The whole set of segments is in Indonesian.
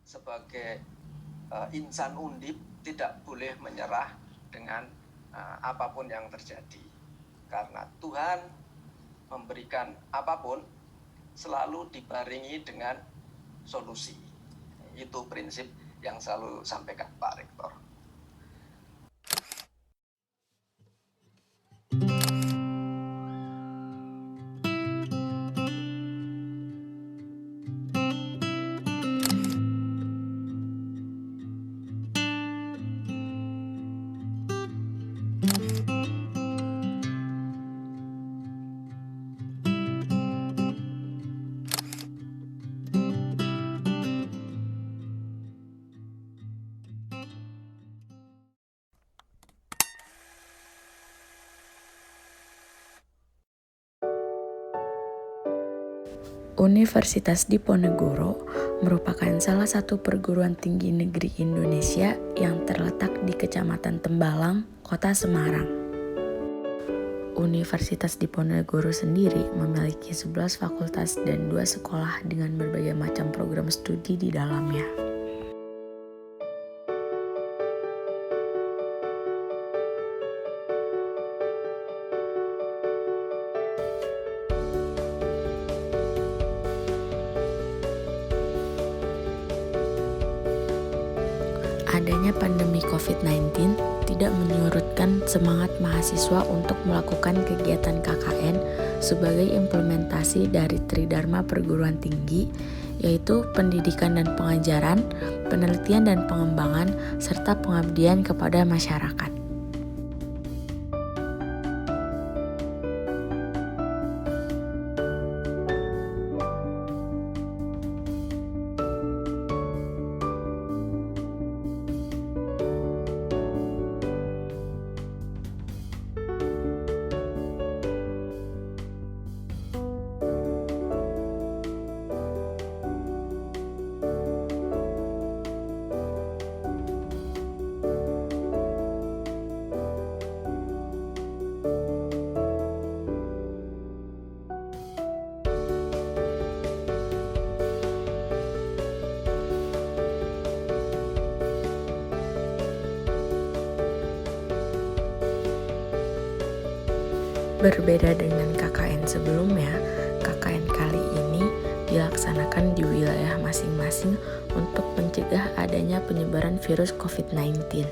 Sebagai insan Undip tidak boleh menyerah dengan apapun yang terjadi, karena Tuhan memberikan apapun selalu dibarengi dengan solusi. Itu prinsip yang selalu sampaikan Pak Rektor. Universitas Diponegoro merupakan salah satu perguruan tinggi negeri Indonesia yang terletak di Kecamatan Tembalang, Kota Semarang. Universitas Diponegoro sendiri memiliki 11 fakultas dan 2 sekolah dengan berbagai macam program studi di dalamnya. Adanya pandemi COVID-19 tidak menyurutkan semangat mahasiswa untuk melakukan kegiatan KKN sebagai implementasi dari Tridharma Perguruan Tinggi, yaitu pendidikan dan pengajaran, penelitian dan pengembangan, serta pengabdian kepada masyarakat. Berbeda dengan KKN sebelumnya, KKN kali ini dilaksanakan di wilayah masing-masing untuk mencegah adanya penyebaran virus COVID-19.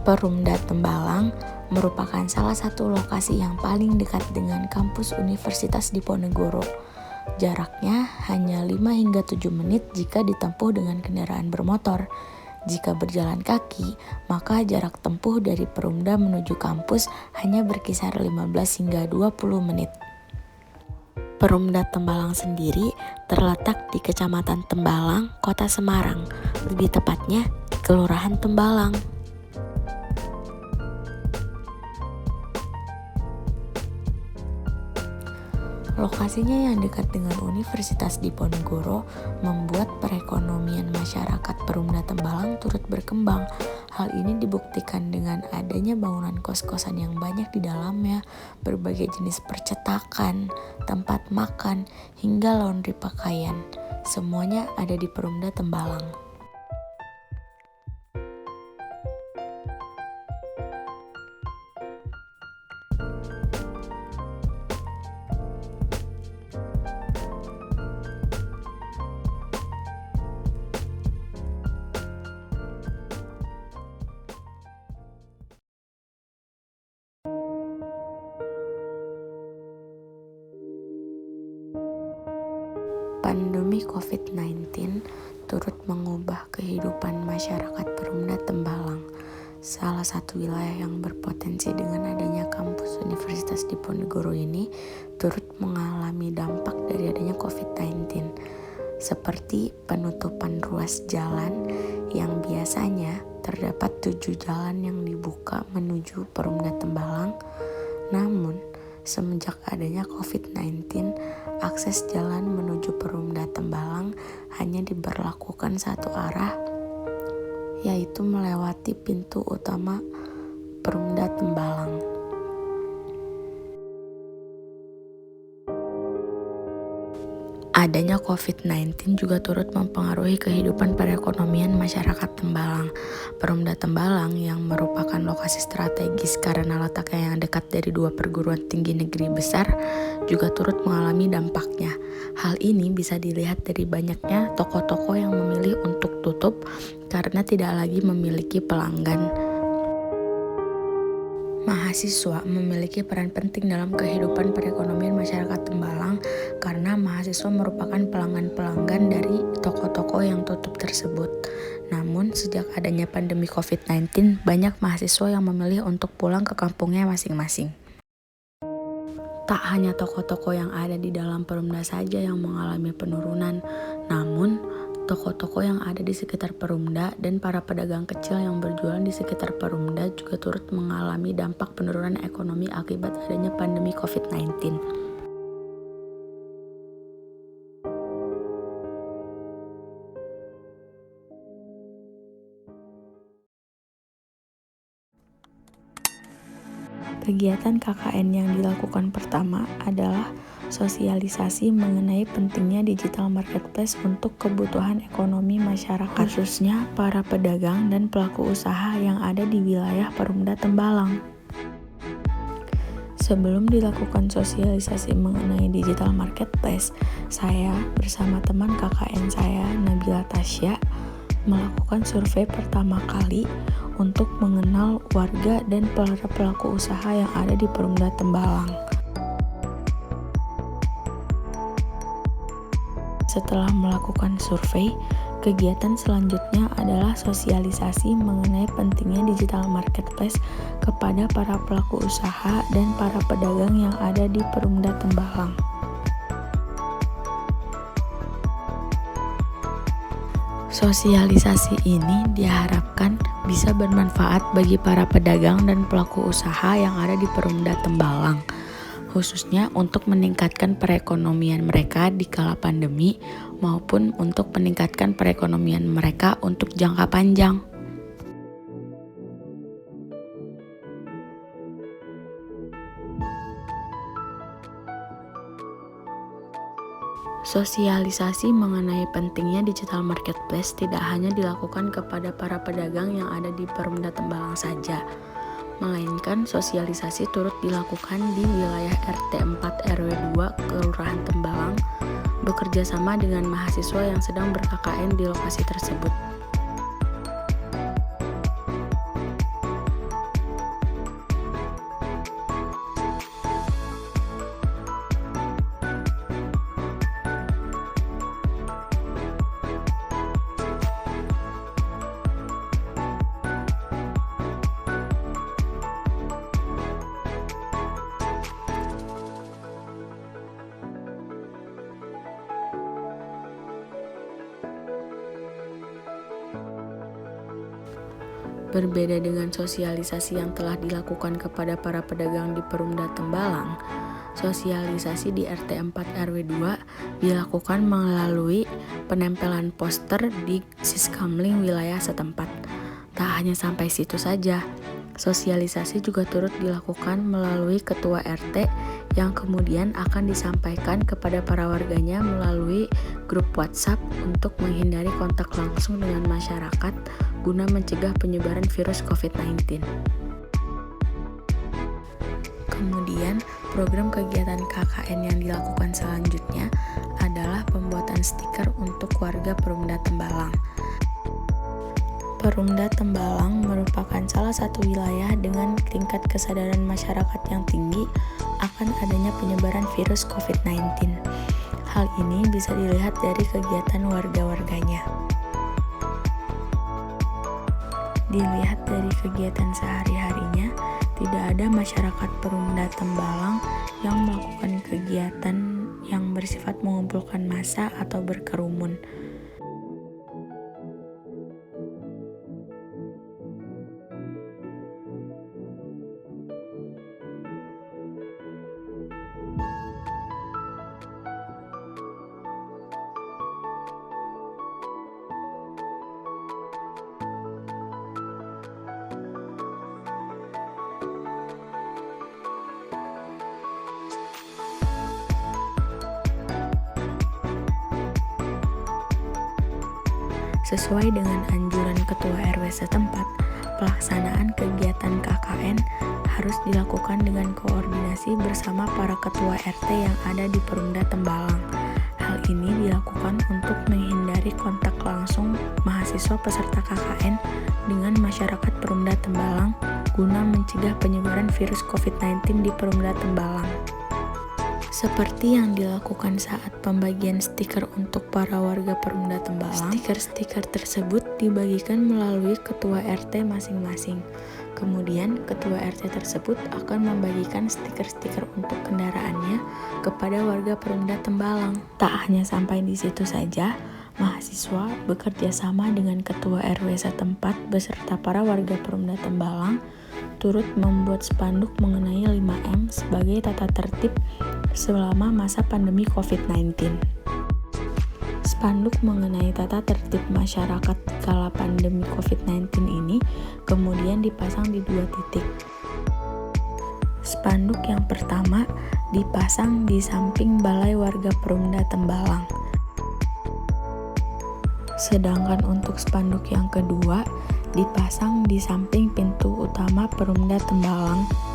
Perumda Tembalang merupakan salah satu lokasi yang paling dekat dengan kampus Universitas Diponegoro. Jaraknya hanya 5 hingga 7 menit jika ditempuh dengan kendaraan bermotor. Jika berjalan kaki, maka jarak tempuh dari Perumda menuju kampus hanya berkisar 15 hingga 20 menit. Perumda Tembalang sendiri terletak di Kecamatan Tembalang, Kota Semarang, lebih tepatnya di Kelurahan Tembalang. Lokasinya yang dekat dengan Universitas Diponegoro membuat perekonomian masyarakat Perumda Tembalang turut berkembang. Hal ini dibuktikan dengan adanya bangunan kos-kosan yang banyak di dalamnya, berbagai jenis percetakan, tempat makan, hingga laundry pakaian. Semuanya ada di Perumda Tembalang. Pandemi COVID-19 turut mengubah kehidupan masyarakat Perumda Tembalang. Salah satu wilayah yang berpotensi dengan adanya kampus Universitas Diponegoro ini turut mengalami dampak dari adanya COVID-19, seperti penutupan ruas jalan yang biasanya terdapat 7 jalan yang dibuka menuju Perumda Tembalang. Namun, semenjak adanya COVID-19, akses jalan menuju Perumda Tembalang hanya diberlakukan satu arah, yaitu melewati pintu utama Perumda Tembalang. Adanya COVID-19 juga turut mempengaruhi kehidupan perekonomian masyarakat Tembalang. Perumda Tembalang yang merupakan lokasi strategis karena letaknya yang dekat dari 2 perguruan tinggi negeri besar juga turut mengalami dampaknya. Hal ini bisa dilihat dari banyaknya toko-toko yang memilih untuk tutup karena tidak lagi memiliki pelanggan. Mahasiswa memiliki peran penting dalam kehidupan perekonomian masyarakat Tembalang karena mahasiswa merupakan pelanggan-pelanggan dari toko-toko yang tutup tersebut. Namun, sejak adanya pandemi COVID-19, banyak mahasiswa yang memilih untuk pulang ke kampungnya masing-masing. Tak hanya toko-toko yang ada di dalam Perumda saja yang mengalami penurunan, namun toko-toko yang ada di sekitar Perumda dan para pedagang kecil yang berjualan di sekitar Perumda juga turut mengalami dampak penurunan ekonomi akibat adanya pandemi COVID-19. Kegiatan KKN yang dilakukan pertama adalah sosialisasi mengenai pentingnya digital marketplace untuk kebutuhan ekonomi masyarakat, khususnya para pedagang dan pelaku usaha yang ada di wilayah Perumda Tembalang. Sebelum dilakukan sosialisasi mengenai digital marketplace, saya bersama teman KKN saya, Nabila Tasya, melakukan survei pertama kali untuk mengenal warga dan para pelaku usaha yang ada di Perumda Tembalang. Setelah melakukan survei, kegiatan selanjutnya adalah sosialisasi mengenai pentingnya digital marketplace kepada para pelaku usaha dan para pedagang yang ada di Perumda Tembalang. Sosialisasi ini diharapkan bisa bermanfaat bagi para pedagang dan pelaku usaha yang ada di Perumda Tembalang, khususnya untuk meningkatkan perekonomian mereka di kala pandemi maupun untuk meningkatkan perekonomian mereka untuk jangka panjang. Sosialisasi mengenai pentingnya digital marketplace tidak hanya dilakukan kepada para pedagang yang ada di Perumda Tembalang saja, melainkan sosialisasi turut dilakukan di wilayah RT 4 RW 2 Kelurahan Tembalang bekerja sama dengan mahasiswa yang sedang ber-KKN di lokasi tersebut. Berbeda dengan sosialisasi yang telah dilakukan kepada para pedagang di Perumda Tembalang, sosialisasi di RT 4 RW 2 dilakukan melalui penempelan poster di Siskamling wilayah setempat. Tak hanya sampai situ saja, sosialisasi juga turut dilakukan melalui ketua RT yang kemudian akan disampaikan kepada para warganya melalui grup WhatsApp untuk menghindari kontak langsung dengan masyarakat guna mencegah penyebaran virus COVID-19. Kemudian, program kegiatan KKN yang dilakukan selanjutnya adalah pembuatan stiker untuk warga Perumda Tembalang. Perumda Tembalang merupakan salah satu wilayah dengan tingkat kesadaran masyarakat yang tinggi akan adanya penyebaran virus COVID-19. Hal ini bisa dilihat dari kegiatan warga-warganya. Dilihat dari kegiatan sehari-harinya, tidak ada masyarakat Perumda Tembalang yang melakukan kegiatan yang bersifat mengumpulkan massa atau berkerumun. Sesuai dengan anjuran Ketua RW setempat, pelaksanaan kegiatan KKN harus dilakukan dengan koordinasi bersama para ketua RT yang ada di Perumda Tembalang. Hal ini dilakukan untuk menghindari kontak langsung mahasiswa peserta KKN dengan masyarakat Perumda Tembalang guna mencegah penyebaran virus COVID-19 di Perumda Tembalang. Seperti yang dilakukan saat pembagian stiker untuk para warga Perumda Tembalang, stiker-stiker tersebut dibagikan melalui ketua RT masing-masing. Kemudian, ketua RT tersebut akan membagikan stiker-stiker untuk kendaraannya kepada warga Perumda Tembalang. Tak hanya sampai di situ saja, mahasiswa bekerja sama dengan ketua RW setempat beserta para warga Perumda Tembalang turut membuat spanduk mengenai 5M sebagai tata tertib selama masa pandemi COVID-19. Spanduk mengenai tata tertib masyarakat kala pandemi COVID-19 ini kemudian dipasang di 2 titik. Spanduk yang pertama dipasang di samping Balai Warga Perumda Tembalang. Sedangkan untuk spanduk yang kedua dipasang di samping pintu utama Perumda Tembalang.